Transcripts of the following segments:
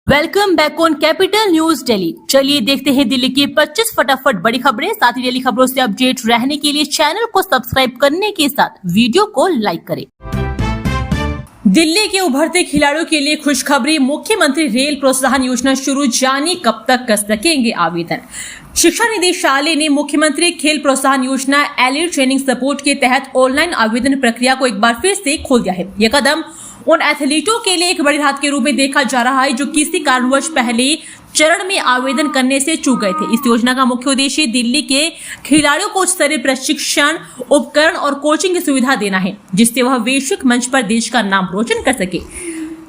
Welcome back on capital news Delhi. चलिए देखते हैं दिल्ली की 25 फटाफट बड़ी खबरें। साथ ही डेली खबरों से अपडेट रहने के लिए चैनल को सब्सक्राइब करने के साथ वीडियो को लाइक करें। दिल्ली के उभरते खिलाड़ियों के लिए खुशखबरी, मुख्यमंत्री रेल प्रोत्साहन योजना शुरू, जानिए कब तक कर सकेंगे आवेदन। शिक्षा निदेशालय ने मुख्यमंत्री खेल प्रोत्साहन योजना एलीट ट्रेनिंग सपोर्ट के तहत ऑनलाइन आवेदन प्रक्रिया को एक बार फिर से खोल दिया है। यह कदम उन एथलीटों के लिए एक बड़ी राहत के रूप में देखा जा रहा है जो किसी कारणवश पहले चरण में आवेदन करने से चूक गए थे। इस योजना का मुख्य उद्देश्य दिल्ली के खिलाड़ियों को उच्च स्तरीय प्रशिक्षण, उपकरण और कोचिंग की सुविधा देना है, जिससे वह वैश्विक मंच पर देश का नाम रोशन कर सके।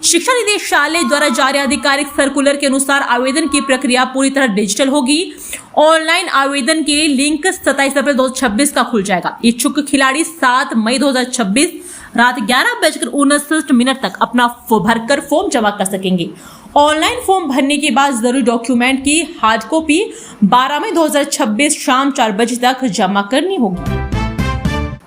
शिक्षा निदेशालय द्वारा जारी आधिकारिक सर्कुलर के अनुसार आवेदन की प्रक्रिया पूरी तरह डिजिटल होगी। ऑनलाइन आवेदन के लिंक 27 अप्रैल 2026 का खुल जाएगा। इच्छुक खिलाड़ी 7 मई 2026 रात 11:59 तक अपना भरकर फॉर्म जमा कर सकेंगे। ऑनलाइन फॉर्म भरने के बाद जरूरी डॉक्यूमेंट की हार्ड कॉपी 12 मई 2026 शाम 4 बजे तक जमा करनी होगी।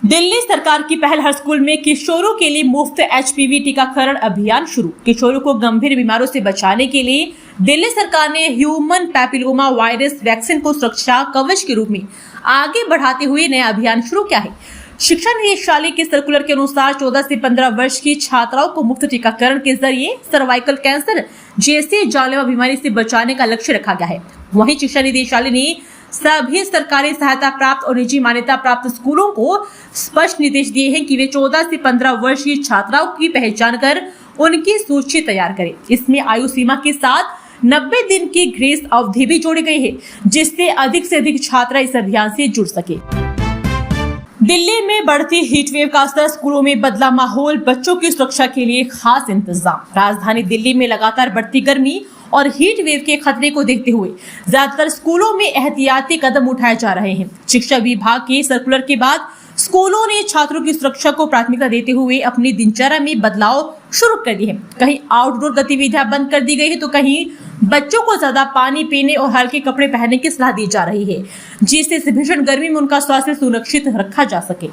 दिल्ली सरकार की पहल, हर स्कूल में किशोरों के लिए मुफ्त HPV टीकाकरण अभियान शुरू। किशोरों को गंभीर बीमारियों से बचाने के लिए दिल्ली सरकार ने ह्यूमन पैपिलोमा वायरस वैक्सीन को सुरक्षा कवच के रूप में आगे बढ़ाते हुए नया अभियान शुरू किया है। शिक्षा निदेशालय के सर्कुलर के अनुसार 14 से 15 वर्ष की छात्राओं को मुफ्त टीकाकरण के जरिए सर्वाइकल कैंसर जैसे जानलेवा बीमारी से बचाने का लक्ष्य रखा गया है। वहीं शिक्षा निदेशालय ने सभी सरकारी सहायता प्राप्त और निजी मान्यता प्राप्त स्कूलों को स्पष्ट निर्देश दिए हैं कि वे 14 से 15 वर्ष की छात्राओं की पहचान कर उनकी सूची तैयार करें। इसमें आयु सीमा के साथ 90 दिन की ग्रेस अवधि भी जोड़ी गई है, जिससे अधिक से अधिक छात्रा इस अभियान से जुड़ सके। दिल्ली में बढ़ती हीटवेव का असर, स्कूलों में बदला माहौल, बच्चों की सुरक्षा के लिए खास इंतजाम। राजधानी दिल्ली में लगातार बढ़ती गर्मी और हीट वेव के खतरे को देखते हुए ज्यादातर स्कूलों में एहतियाती कदम उठाए जा रहे हैं। शिक्षा विभाग के सर्कुलर के बाद स्कूलों ने छात्रों की सुरक्षा को प्राथमिकता देते हुए अपनी दिनचर्या में बदलाव शुरू कर दिए हैं। कहीं आउटडोर गतिविधियां बंद कर दी गई है तो कहीं बच्चों को ज्यादा पानी पीने और हल्के कपड़े पहनने की सलाह दी जा रही है, जिससे इस भीषण गर्मी में उनका स्वास्थ्य सुरक्षित रखा जा सके।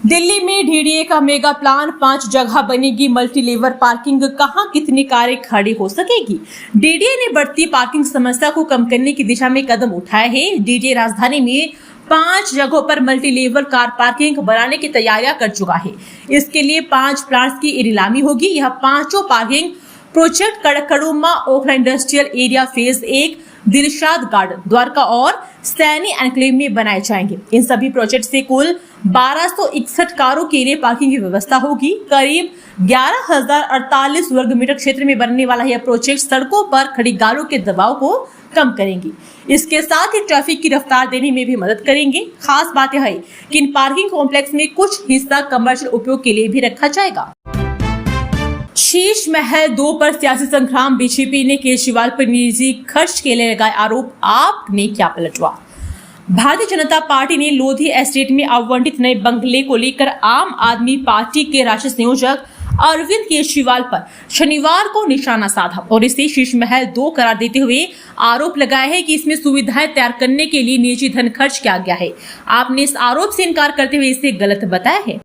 दिल्ली में DDA का मेगा प्लान, 5 जगह बनेगी मल्टी लेवल पार्किंग, कहां कितनी कारें खड़ी हो सकेगी। DDA ने बढ़ती पार्किंग समस्या को कम करने की दिशा में कदम उठाए हैं। DDA राजधानी में 5 जगहों पर मल्टी लेवल कार पार्किंग बनाने की तैयारियां कर चुका है। इसके लिए 5 प्लांट्स की नीलामी होगी। यह पांचों parking project Karkardooma Okhla industrial area phase 1, Dilshad Garden, Dwarka और सैनी एनक्लेव में बनाए जाएंगे। इन सभी प्रोजेक्ट से कुल 1261 कारों के लिए पार्किंग की व्यवस्था होगी। करीब 11,048 वर्ग मीटर क्षेत्र में बनने वाला यह प्रोजेक्ट सड़कों पर खड़ी गाड़ियों के दबाव को कम करेंगी। इसके साथ ही ट्रैफिक की रफ्तार देने में भी मदद करेंगे। खास बात यह है कि इन पार्किंग कॉम्प्लेक्स में कुछ हिस्सा कमर्शियल उपयोग के लिए भी रखा जाएगा। शीश महल 2 पर सियासी संग्राम, बीजेपी ने केजरीवाल पर निजी खर्च के लिए लगाए आरोप, आपने क्या पलटवा। भारतीय जनता पार्टी ने लोधी एस्टेट में आवंटित नए बंगले को लेकर आम आदमी पार्टी के राष्ट्रीय संयोजक अरविंद केजरीवाल पर शनिवार को निशाना साधा और इसे शीश महल 2 करार देते हुए आरोप लगाया है कि इसमें सुविधाएं तैयार करने के लिए निजी धन खर्च किया गया है। आपने इस आरोप से इनकार करते हुए इसे गलत बताया है।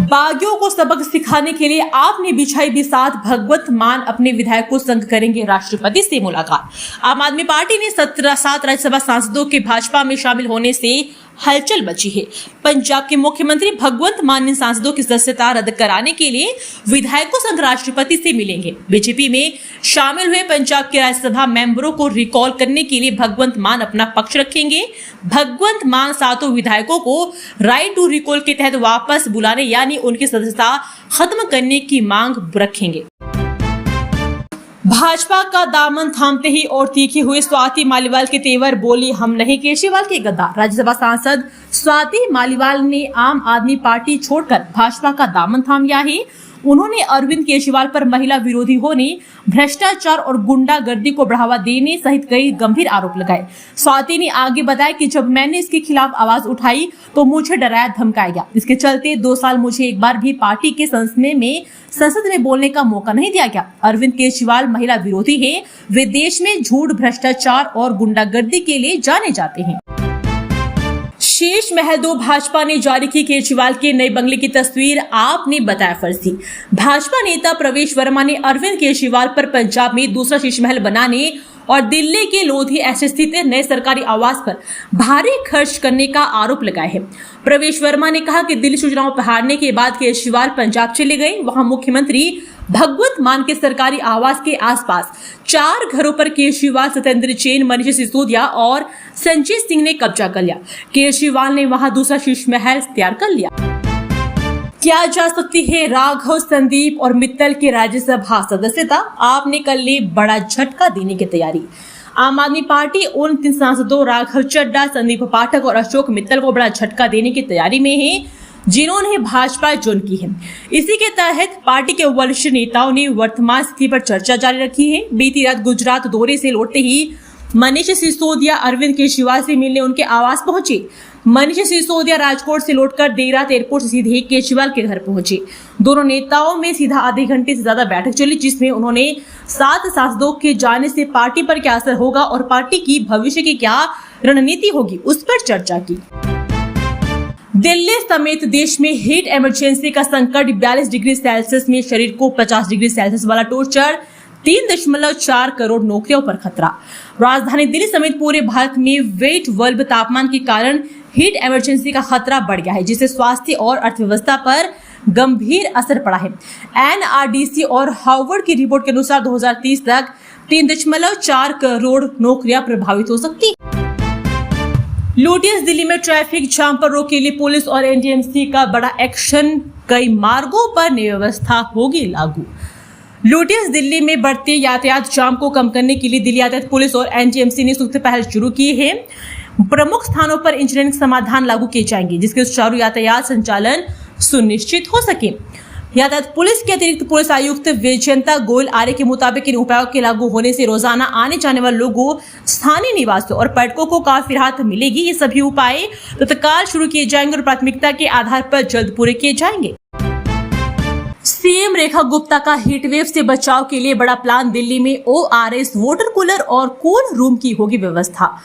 बागियों को सबक सिखाने के लिए आपने बिछाई बिसात, भगवत मान अपने विधायकों संग करेंगे राष्ट्रपति से मुलाकात। आम आदमी पार्टी ने 7 राज्यसभा सांसदों के भाजपा में शामिल होने से हलचल मची है। पंजाब के मुख्यमंत्री भगवंत मान ने सांसदों की सदस्यता रद्द कराने के लिए विधायकों संग राष्ट्रपति से मिलेंगे। बीजेपी में शामिल हुए पंजाब के राज्यसभा मेंबरों को रिकॉल करने के लिए भगवंत मान अपना पक्ष रखेंगे। भगवंत मान 7 विधायकों को राइट टू रिकॉल के तहत वापस बुलाने यानी उनकी सदस्यता खत्म करने की मांग रखेंगे। भाजपा का दामन थामते ही और तीखी हुई स्वाति मालीवाल के तेवर, बोली हम नहीं केजरीवाल के गद्दार। राज्यसभा सांसद स्वाति मालीवाल ने आम आदमी पार्टी छोड़कर भाजपा का दामन थाम लिया है। उन्होंने अरविंद केजरीवाल पर महिला विरोधी होने, भ्रष्टाचार और गुंडागर्दी को बढ़ावा देने सहित कई गंभीर आरोप लगाए। स्वाति ने आगे बताया कि जब मैंने इसके खिलाफ आवाज उठाई तो मुझे डराया धमकाया गया। इसके चलते 2 साल मुझे एक बार भी पार्टी के संसद में बोलने का मौका नहीं दिया गया। अरविंद केजरीवाल महिला विरोधी है। वे देश में झूठ, भ्रष्टाचार और गुंडागर्दी के लिए जाने जाते हैं। शीश महल 2 भाजपा ने जारी की केजरीवाल के नए बंगले की तस्वीर, आपने बताया फर्जी। भाजपा नेता प्रवेश वर्मा ने अरविंद केजरीवाल पर पंजाब में दूसरा शीश महल बनाने और दिल्ली के लोधी ऐसे स्थित नए सरकारी आवास पर भारी खर्च करने का आरोप लगाया है। प्रवेश वर्मा ने कहा कि दिल्ली से चुनाव हारने के बाद केजरीवाल पंजाब चले गए। वहां मुख्यमंत्री भगवंत मान के सरकारी आवास के आसपास 4 घरों पर केजरीवाल, सत्येंद्र जैन, मनीष सिसोदिया और संजय सिंह ने कब्जा कर लिया। केजरीवाल ने वहां दूसरा शीश महल तैयार कर लिया। क्या जा सकती है राघव, संदीप और मित्तल की राज्यसभा सदस्यता? आपने कर ली बड़ा झटका देने की तैयारी। आम आदमी पार्टी उन 3 सांसदों राघव चड्ढा, संदीप पाठक और अशोक मित्तल को बड़ा झटका देने की तैयारी में है, जिन्होंने भाजपा ज्वाइन की है। इसी के तहत पार्टी के वरिष्ठ नेताओं ने वर्तमान स्थिति पर चर्चा जारी रखी है। बीती रात गुजरात दौरे से लौटते ही मनीष सिसोदिया अरविंद केजरीवाल से मिलने उनके आवास पहुंचे। मनीष सिसोदिया राजकोट से लौटकर देर रात एयरपोर्ट से सीधे केजरीवाल के घर पहुंचे। दोनों नेताओं में सीधा आधे घंटे से ज्यादा बैठक चली, जिसमें उन्होंने 7 सांसदों के जाने से पार्टी पर क्या असर होगा और पार्टी की भविष्य की क्या रणनीति होगी, उस पर चर्चा की। दिल्ली समेत देश में हीट इमरजेंसी का संकट, 42 डिग्री सेल्सियस में शरीर को 50 डिग्री सेल्सियस वाला टॉर्चर, 3.4 करोड़ नौकरियों पर खतरा। राजधानी दिल्ली समेत पूरे भारत में वेट बल्ब तापमान के कारण हीट इमरजेंसी का खतरा बढ़ गया है, जिससे स्वास्थ्य और अर्थव्यवस्था पर गंभीर असर पड़ा है। एनआरडीसी और हार्वर्ड की रिपोर्ट के अनुसार 2030 तक 3.4 करोड़ नौकरियां प्रभावित हो सकती। लुटियंस दिल्ली में ट्रैफिक जाम पर रोक के लिए पुलिस और एनडीएमसी का बड़ा एक्शन, कई मार्गों पर नई व्यवस्था होगी लागू। लुटियंस दिल्ली में बढ़ते यातायात जाम को कम करने के लिए दिल्ली यातायात पुलिस और एनडीएमसी ने संयुक्त पहल शुरू की है। प्रमुख स्थानों पर इंजीनियरिंग समाधान लागू किए जाएंगे, जिसके सुचारू यातायात संचालन सुनिश्चित हो सके। यातायात पुलिस के अतिरिक्त पुलिस आयुक्त वैजयंता गोयल आर्य के मुताबिक इन उपायों के लागू होने से रोजाना आने जाने वाले लोगों, स्थानीय निवासियों और पर्यटकों को काफी राहत मिलेगी। ये सभी उपाय तत्काल शुरू किए जाएंगे और प्राथमिकता के आधार पर जल्द पूरे किए जाएंगे। सीएम रेखा गुप्ता का हीट वेव से बचाव के लिए बड़ा प्लान, दिल्ली में ओआरएस, वाटर कूलर और कूल रूम की होगी व्यवस्था।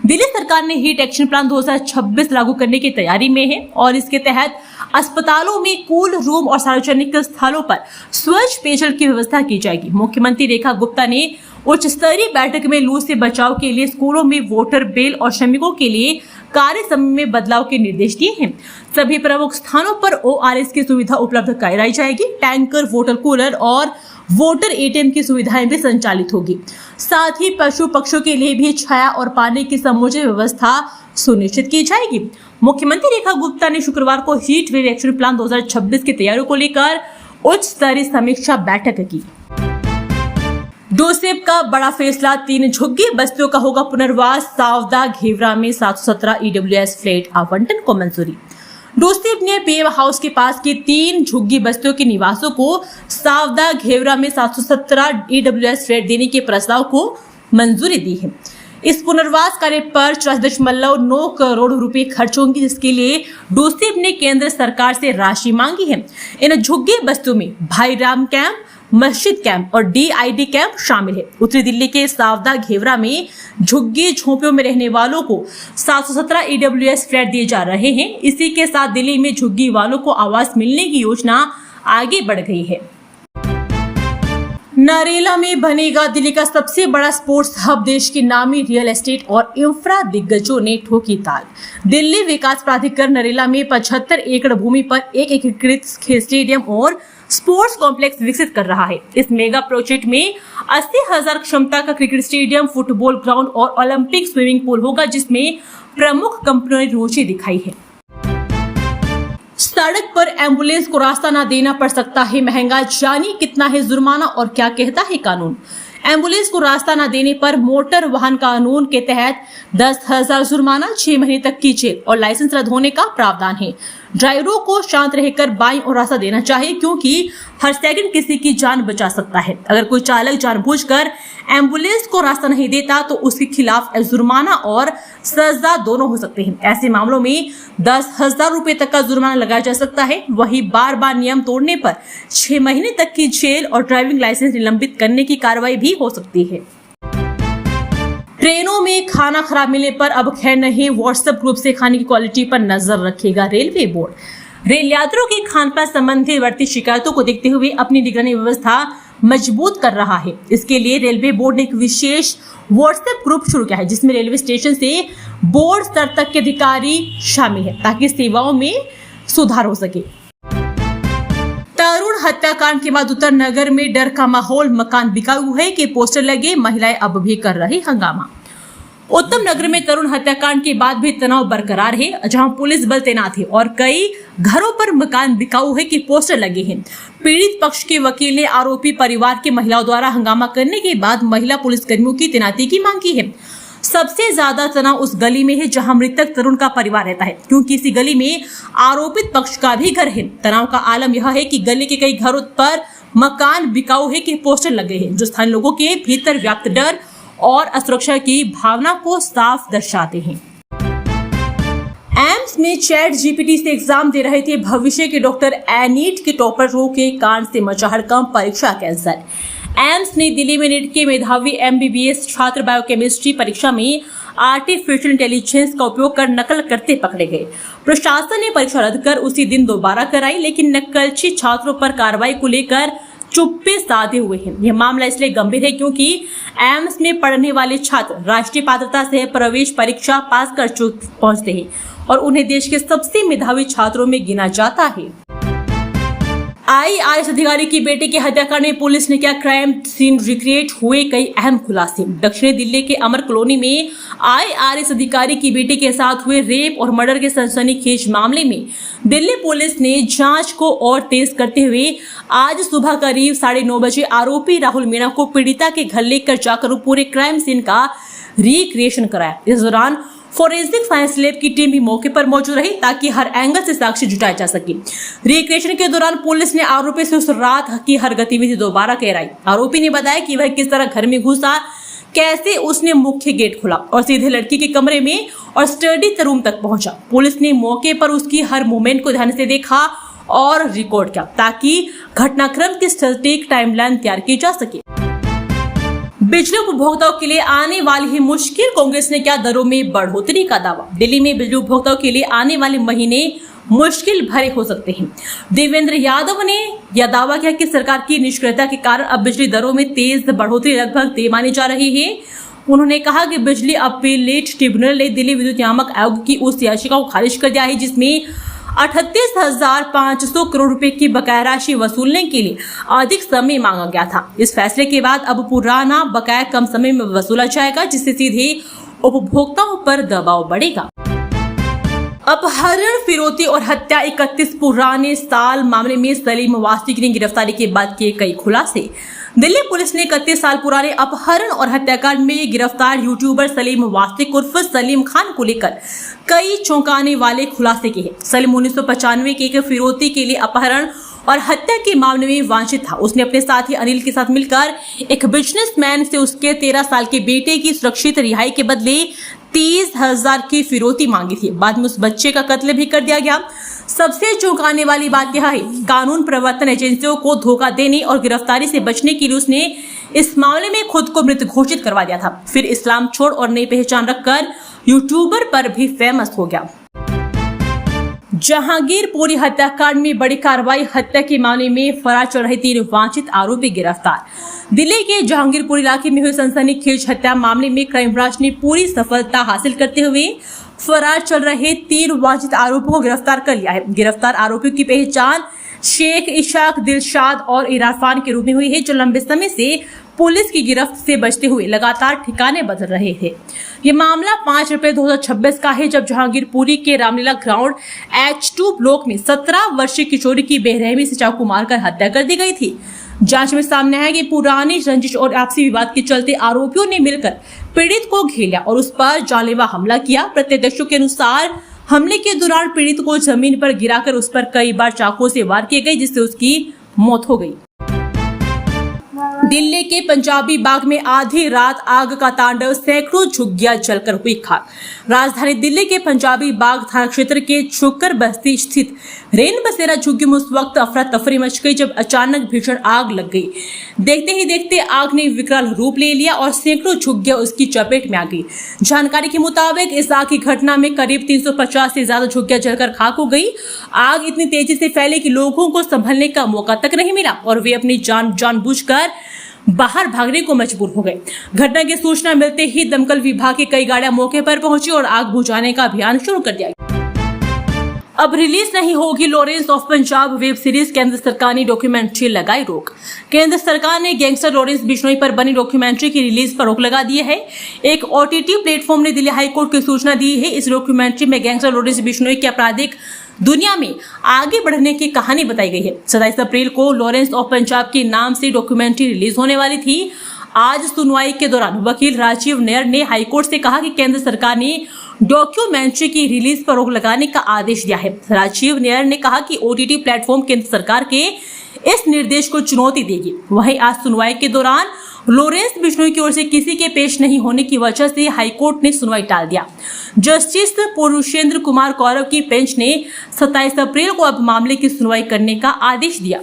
दिल्ली सरकार ने हीट एक्शन प्लान 2026 लागू करने की तैयारी में है और इसके तहत अस्पतालों में कूल रूम और सार्वजनिक स्थलों पर स्वच्छ पेयजल की व्यवस्था की जाएगी। मुख्यमंत्री रेखा गुप्ता ने उच्च स्तरीय बैठक में लू से बचाव के लिए स्कूलों में वाटर बेल और श्रमिकों के लिए कार्य समय में बदलाव के निर्देश दिए हैं। सभी प्रमुख स्थानों पर ओआरएस की सुविधा उपलब्ध कराई जाएगी। टैंकर, वाटर कूलर और वाटर एटीएम की सुविधाएं भी संचालित होगी। साथ ही पशु पक्षियों के लिए भी छाया और पानी की समुचित व्यवस्था सुनिश्चित की जाएगी। मुख्यमंत्री रेखा गुप्ता ने शुक्रवार को हीट वेव एक्शन प्लान 2026 की तैयारियों को लेकर उच्च स्तरीय समीक्षा बैठक की। डोसेप का बड़ा फैसला, 3 झुग्गी बस्तियों का होगा पुनर्वास। सावदा घेवरा में 717 ईडब्ल्यूएस फ्लैट आवंटन को मंजूरी। डोसेप ने पीएम हाउस के पास की 3 झुग्गी बस्तियों के निवासों को सावदा घेवरा में 717 ईडब्ल्यूएस फ्लैट देने के प्रस्ताव को मंजूरी दी है। इस पुनर्वास कार्य पर 4.9 करोड़ रुपए खर्च होंगे, जिसके लिए डोसेप ने केंद्र सरकार से राशि मांगी है। इन झुग्गी बस्तियों में भाईराम कैंप, मस्जिद कैंप और डीआईडी कैंप शामिल है। उत्तरी दिल्ली के सावदा घेवरा में झुग्गी झोंपड़ियों में रहने वालों को 717 ईडब्ल्यूएस फ्लैट दिए जा रहे हैं। इसी के साथ दिल्ली में झुग्गी वालों को आवास मिलने की योजना आगे बढ़ गई है। नरेला में बनेगा दिल्ली का सबसे बड़ा स्पोर्ट्स हब, देश के नामी रियल एस्टेट और इंफ्रा दिग्गजों ने ठोकी ताल। दिल्ली विकास प्राधिकरण नरेला में 75 एकड़ भूमि पर एक एकीकृत स्टेडियम और स्पोर्ट्स कॉम्प्लेक्स विकसित कर रहा है। इस मेगा प्रोजेक्ट में 80,000 क्षमता का क्रिकेट स्टेडियम, फुटबॉल ग्राउंड और ओलंपिक स्विमिंग पूल होगा, जिसमें प्रमुख कंपनियों ने रुचि दिखाई है। सड़क पर एम्बुलेंस को रास्ता न देना पड़ सकता है महंगा, जानिए कितना है जुर्माना और क्या कहता है कानून। एम्बुलेंस को रास्ता न देने पर मोटर वाहन कानून के तहत 10,000 जुर्माना, 6 महीने तक की जेल और लाइसेंस रद्द होने का प्रावधान है। ड्राइवरों को शांत रहकर बाईं ओर रास्ता देना चाहिए, क्योंकि हर सेकंड किसी की जान बचा सकता है। अगर कोई चालक जानबूझकर एम्बुलेंस को रास्ता नहीं देता तो उसके खिलाफ जुर्माना और सजा दोनों हो सकते हैं। ऐसे मामलों में 10,000 रुपए तक का जुर्माना लगाया जा सकता है। वहीं बार बार नियम तोड़ने पर 6 महीने तक की जेल और ड्राइविंग लाइसेंस निलंबित करने की कार्रवाई भी हो सकती है। ट्रेनों में खाना खराब मिलने पर अब खैर नहीं, व्हाट्सएप ग्रुप से खाने की क्वालिटी पर नजर रखेगा रेलवे बोर्ड। रेल यात्रियों के खान पान संबंधी बढ़ती शिकायतों को देखते हुए अपनी निगरानी व्यवस्था मजबूत कर रहा है। इसके लिए रेलवे बोर्ड ने एक विशेष व्हाट्सएप ग्रुप शुरू किया है, जिसमें रेलवे स्टेशन से बोर्ड स्तर तक के अधिकारी शामिल है, ताकि सेवाओं में सुधार हो सके। तरुण हत्याकांड के बाद उत्तर नगर में डर का माहौल, मकान बिकाऊ है के पोस्टर लगे, महिलाएं अब भी कर रही हंगामा। उत्तम नगर में तरुण हत्याकांड के बाद भी तनाव बरकरार है, जहां पुलिस बल तैनात है और कई घरों पर मकान बिकाऊ है के पोस्टर लगे हैं। पीड़ित पक्ष के वकील ने आरोपी परिवार के महिलाओं द्वारा हंगामा करने के बाद महिला पुलिसकर्मियों की तैनाती की मांग की है। सबसे ज्यादा तनाव उस गली में है जहां मृतक तरुण का परिवार रहता है, क्योंकि इसी गली में आरोपित पक्ष का भी घर है। तनाव का आलम यह है कि गली के कई घरों पर मकान बिकाऊ है के पोस्टर लगे हैं, जो स्थानीय लोगों के भीतर व्याप्त डर और असुरक्षा की भावना को साफ दर्शाते हैं। एम्स में चैट जीपीटी से एग्जाम दे रहे थे भविष्य के डॉक्टर, नीट के टॉपरों के कांड से मचा हड़कंप, परीक्षा कैंसल। एम्स नई दिल्ली में नीट के मेधावी एमबीबीएस छात्र बायोकेमिस्ट्री परीक्षा में आर्टिफिशियल इंटेलिजेंस का उपयोग कर नकल करते पकड़े गए। प्रशासन ने परीक्षा रद्द कर उसी दिन दोबारा कराई, लेकिन नकलची छात्रों पर कार्रवाई को लेकर चुप्पे साधे हुए हैं। यह मामला इसलिए गंभीर है क्योंकि एम्स में पढ़ने वाले छात्र राष्ट्रीय पात्रता से प्रवेश परीक्षा पास कर पहुंचते हैं और उन्हें देश के सबसे मेधावी छात्रों में गिना जाता है। आईआरएस अधिकारी की बेटे के हत्याकांड में पुलिस ने किया क्राइम सीन रिक्रिएट, हुए कई अहम खुलासे। दक्षिणी दिल्ली के अमर कॉलोनी में आईआरएस अधिकारी की बेटे के साथ हुए रेप और मर्डर के सनसनीखेज मामले में दिल्ली पुलिस ने जांच को और तेज करते हुए आज सुबह करीब 9:30 बजे आरोपी राहुल मीणा को पीड़िता के घर लेकर जाकर पूरे क्राइम सीन का रिक्रिएशन कराया। इस दौरान फोरेंसिक साइंस लैब की टीम भी मौके पर मौजूद रही, ताकि हर एंगल से साक्ष्य जुटाए जा सके। रिक्रिएशन के दौरान पुलिस ने आरोपी से उस रात की हर गतिविधि दोबारा कराई। आरोपी ने बताया कि वह किस तरह घर में घुसा, कैसे उसने मुख्य गेट खोला और सीधे लड़की के कमरे में और स्टडी रूम तक पहुंचा। पुलिस ने मौके पर उसकी हर मूवमेंट को ध्यान से देखा और रिकॉर्ड किया, ताकि घटनाक्रम की सटीक टाइमलाइन तैयार की जा सके। बिजली उपभोक्ताओं के लिए आने वाली है मुश्किल, कांग्रेस ने किया दरों में बढ़ोतरी का दावा। दिल्ली में बिजली उपभोक्ताओं के लिए आने वाले महीने मुश्किल भरे हो सकते हैं। देवेंद्र यादव ने यह दावा किया कि सरकार की निष्क्रियता के कारण अब बिजली दरों में तेज बढ़ोतरी लगभग तय मानी जा रही है। उन्होंने कहा कि बिजली अपीलेट ट्रिब्यूनल ने दिल्ली विद्युत नियामक आयोग की उस याचिका को खारिज कर दिया है, जिसमें 38,500 करोड़ रुपए की बकाया राशि वसूलने के लिए अधिक समय मांगा गया था। इस फैसले के बाद अब पुराना बकाया कम समय में वसूला जाएगा, जिससे सीधे उपभोक्ताओं पर दबाव बढ़ेगा। अपहरण, फिरौती और हत्या 31 पुराने साल मामले में सलीम वास्तिक ने गिरफ्तारी के बाद किए कई खुलासे। दिल्ली पुलिस ने 31 साल पुराने अपहरण और हत्याकांड में गिरफ्तार यूट्यूबर सलीम वास्तिक उर्फ सलीम खान को लेकर कई चौंकाने वाले खुलासे किए हैं। सलीम 1995 के एक फिरौती के लिए अपहरण और हत्या के मामले में वांछित था। उसने अपने साथी अनिल के साथ मिलकर एक बिजनेसमैन से उसके 13 साल के बेटे की सुरक्षित रिहाई के बदले 30,000 की फिरौती मांगी थी। बाद में उस बच्चे का कत्ल भी कर दिया गया। सबसे चौंकाने वाली बात यह है, कानून प्रवर्तन एजेंसियों को धोखा देने और गिरफ्तारी से बचने के लिए उसने इस मामले में खुद को मृत घोषित करवा दिया था। फिर इस्लाम छोड़ और नई पहचान रखकर यूट्यूबर पर भी फेमस हो गया। जहांगीरपुरी हत्याकांड में बड़ी कार्रवाई, हत्या के मामले में फरार चल रहे 3 वांछित आरोपी गिरफ्तार। दिल्ली के जहांगीरपुर इलाके में हुई सनसनीखेज हत्या मामले में क्राइम ब्रांच ने पूरी सफलता हासिल करते हुए फरार चल रहे 3 वांछित आरोपियों को गिरफ्तार कर लिया है। गिरफ्तार आरोपियों की पहचान शेख इशाक, दिलशाद और इरफान के रूप में हुई है, जो लंबे समय से पुलिस की गिरफ्त से बचते हुए लगातार ठिकाने बदल रहे थे। ये मामला 5 अप्रैल 2026 का है, जब जहांगीरपुरी के रामलीला ग्राउंड H2 ब्लॉक में 17 वर्षीय किशोरी की बेरहमी से चाकू मारकर हत्या कर दी गई थी। जांच में सामने आया कि पुरानी रंजिश और आपसी विवाद के चलते आरोपियों ने मिलकर पीड़ित को घेर लिया और उस पर जानलेवा हमला किया। प्रत्यक्षदर्शियों के अनुसार हमले के दौरान पीड़ित को जमीन पर गिराकर उस पर कई बार चाकू से वार किए गए, जिससे उसकी मौत हो गई। दिल्ली के पंजाबी बाग में आधी रात आग का तांडव, सैकड़ों झुग्गियां जलकर हुई खाक। राजधानी दिल्ली के पंजाबी बाग थाना क्षेत्र के छुक्कर बस्ती स्थित रेन बसेरा झुग्गी में उस वक्त अफरा तफरी मच गई जब अचानक भीषण आग लग गई। देखते ही देखते आग ने विकराल रूप ले लिया और सैकड़ों झुग्गियां उसकी चपेट में आ गई। जानकारी के मुताबिक इस आग की घटना में करीब 350 से ज्यादा झुग्गियां जलकर खाक हो गई। आग इतनी तेजी से फैली कि लोगों को संभलने का मौका तक नहीं मिला और वे अपनी जानबूझकर बाहर भागने को मजबूर हो गए। घटना की सूचना मिलते ही दमकल विभाग की कई गाड़ियां मौके पर पहुंची और आग बुझाने का अभियान शुरू कर दिया। अब रिलीज नहीं होगी Lawrence of Punjab web series, केंद्र सरकार ने डॉक्यूमेंट्री लगाई रोक। केंद्र सरकार ने गैंगस्टर लॉरेंस बिश्नोई पर बनी डॉक्यूमेंट्री की रिलीज पर रोक लगा दी है। एक ओटीटी प्लेटफॉर्म ने दिल्ली हाईकोर्ट की सूचना दी है। इस डॉक्यूमेंट्री में गैंगस्टर लॉरेंस बिश्नोई की आपराधिक दुनिया में आगे बढ़ने की कहानी बताई गई है। 27 अप्रैल को लॉरेंस ऑफ पंजाब के नाम से डॉक्यूमेंट्री रिलीज होने वाली थी। आज सुनवाई के दौरान वकील राजीव नायर ने हाईकोर्ट से कहा कि केंद्र सरकार ने डॉक्यूमेंट्री की रिलीज पर रोक लगाने का आदेश दिया है। राजीव नायर ने कहा कि ओटीटी प्लेटफॉर्म केंद्र सरकार के इस निर्देश को चुनौती देगी। वहीं आज सुनवाई के दौरान लॉरेंस बिश्नोई की ओर से किसी के पेश नहीं होने की वजह से हाईकोर्ट ने सुनवाई टाल दिया। जस्टिस पुरुषेंद्र कुमार गौरव की बेंच ने 27 अप्रैल को अब मामले की सुनवाई करने का आदेश दिया।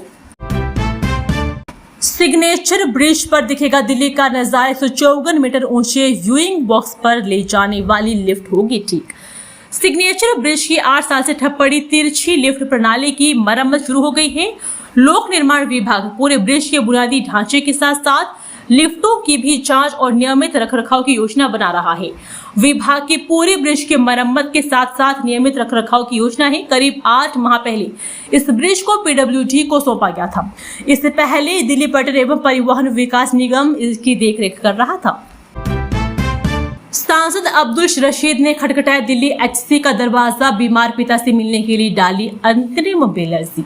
सिग्नेचर ब्रिज पर दिखेगा दिल्ली का नजारा। 154 मीटर ऊंचे व्यूइंग बॉक्स पर ले जाने वाली लिफ्ट होगी ठीक। सिग्नेचर ब्रिज की 8 साल से ठप पड़ी तिरछी लिफ्ट प्रणाली की मरम्मत शुरू हो गई है। लोक निर्माण विभाग पूरे ब्रिज के बुनियादी ढांचे के साथ साथ लिफ्टों की भी जांच और नियमित रखरखाव की योजना बना रहा है। विभाग की पूरी ब्रिज के मरम्मत के साथ साथ नियमित रखरखाव की योजना है। करीब 8 माह पहले इस ब्रिज को पीडब्ल्यूडी को सौंपा गया था। इससे पहले दिल्ली पटन एवं परिवहन विकास निगम इसकी देखरेख कर रहा था। सांसद अब्दुल रशीद ने खटखटाया दिल्ली एचसी का दरवाजा, बीमार पिता से मिलने के लिए डाली अंतरिम बेलर्जी।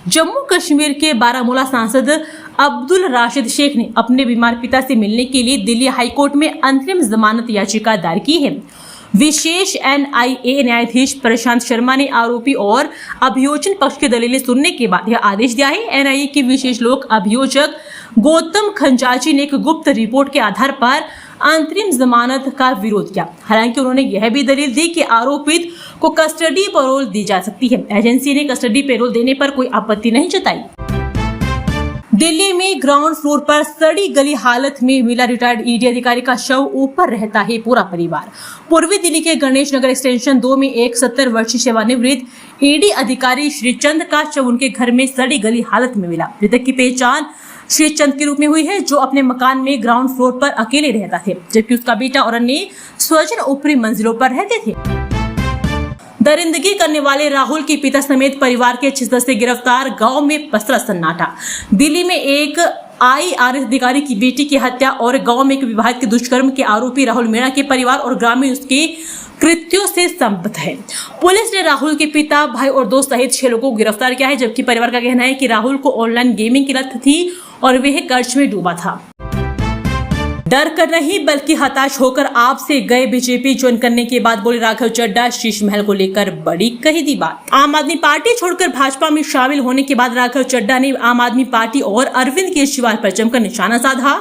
जम्मू कश्मीर के बारामूला सांसद अब्दुल राशिद शेख ने अपने बीमार पिता से मिलने के लिए दिल्ली हाईकोर्ट में अंतरिम जमानत याचिका दायर की है। विशेष एनआईए न्यायाधीश प्रशांत शर्मा ने आरोपी और अभियोजन पक्ष की दलीलें सुनने के बाद यह आदेश दिया है। एनआईए के विशेष लोक अभियोजक गौतम खंजाची ने एक गुप्त रिपोर्ट के आधार पर अंतरिम जमानत का विरोध किया। हालांकि उन्होंने यह भी दलील दी कि आरोपित को कस्टडी पैरोल दी जा सकती है। एजेंसी ने कस्टडी पैरोल देने पर कोई आपत्ति नहीं जताई। दिल्ली में ग्राउंड फ्लोर पर सड़ी गली हालत में मिला रिटायर्ड ईडी अधिकारी का शव, ऊपर रहता है पूरा परिवार। पूर्वी दिल्ली के गणेश नगर एक्सटेंशन 2 में एक 70 वर्षीय सेवानिवृत्त ईडी अधिकारी श्रीचंद का शव उनके घर में सड़ी गली हालत में मिला। मृतक की पहचान श्रीचंद के रूप में हुई है, जो अपने मकान में ग्राउंड फ्लोर पर अकेले रहता थे, जबकि उसका बेटा और अन्य स्वजन ऊपरी मंजिलों पर रहते थे। दरिंदगी करने वाले राहुल के पिता समेत परिवार के 6 सदस्य गिरफ्तार, गांव में पसरा सन्नाटा। दिल्ली में एक आईआरएस अधिकारी की बेटी की हत्या और गांव में एक विवाहित के दुष्कर्म के आरोपी राहुल मीणा के परिवार और ग्रामीण उसके कृत्यों से संबद्ध है। पुलिस ने राहुल के पिता, भाई और दोस्त सहित 6 लोगों को गिरफ्तार किया है, जबकि परिवार का कहना है कि राहुल को ऑनलाइन गेमिंग की लत थी और वह कर्ज में डूबा था। डर कर नहीं बल्कि हताश होकर आप से गए बीजेपी ज्वाइन करने के बाद बोले राघव चड्ढा। शीश महल को लेकर बड़ी कही दी बात। आम आदमी पार्टी छोड़कर भाजपा में शामिल होने के बाद राघव चड्ढा ने आम आदमी पार्टी और अरविंद केजरीवाल पर जमकर निशाना साधा।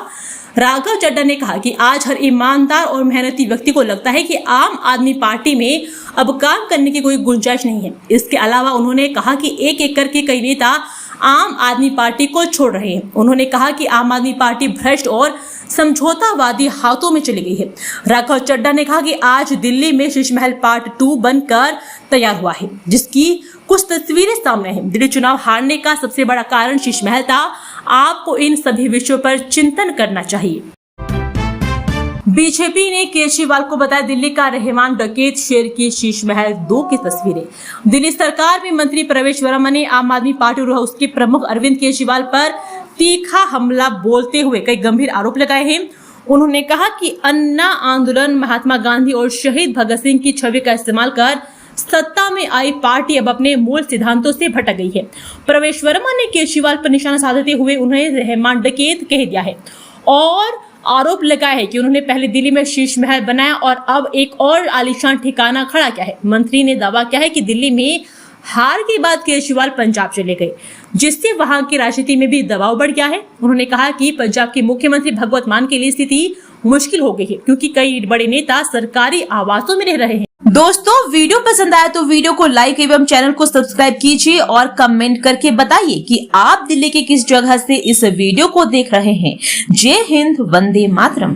राघव चड्ढा ने कहा कि आज हर ईमानदार और मेहनती व्यक्ति को लगता है कि आम आदमी पार्टी में अब काम करने की कोई गुंजाइश नहीं है। इसके अलावा उन्होंने कहा कि एक एक करके कई नेता आम आदमी पार्टी को छोड़ रहे हैं। उन्होंने कहा कि आम आदमी पार्टी भ्रष्ट और समझौतावादी हाथों में चली गई है। राघव चड्ढा ने कहा कि आज दिल्ली में शीश महल पार्ट 2 बनकर तैयार हुआ है, जिसकी कुछ तस्वीरें सामने हैं। दिल्ली चुनाव हारने का सबसे बड़ा कारण शीश महल था। आपको इन सभी विषयों पर चिंतन करना चाहिए। बीजेपी ने केजरीवाल को बताया दिल्ली का रहमान डकैत शेर की शीश महल 2 की तस्वीरें। दिल्ली सरकार में मंत्री प्रवेश वर्मा ने आम आदमी पार्टी और उसके प्रमुख अरविंद केजरीवाल पर तीखा हमला बोलते हुए कई गंभीर आरोप लगाए हैं। उन्होंने कहा कि अन्ना आंदोलन, महात्मा गांधी और शहीद भगत सिंह की छवि का इस्तेमाल कर सत्ता में आई पार्टी अब अपने मूल सिद्धांतों से भटक गई है। प्रवेश वर्मा ने केजरीवाल पर निशाना साधते हुए उन्हें रहमान डकैत कह दिया है और आरोप लगाया है कि उन्होंने पहले दिल्ली में शीश महल बनाया और अब एक और आलीशान ठिकाना खड़ा किया है। मंत्री ने दावा किया है कि दिल्ली में हार के बाद केजरीवाल पंजाब चले गए, जिससे वहां की राजनीति में भी दबाव बढ़ गया है। उन्होंने कहा कि पंजाब के मुख्यमंत्री भगवंत मान के लिए स्थिति मुश्किल हो गई है, क्योंकि कई बड़े नेता सरकारी आवासों में रह रहे हैं। दोस्तों, वीडियो पसंद आया तो वीडियो को लाइक एवं चैनल को सब्सक्राइब कीजिए और कमेंट करके बताइए कि आप दिल्ली के किस जगह से इस वीडियो को देख रहे हैं। जय हिंद, वंदे मातरम।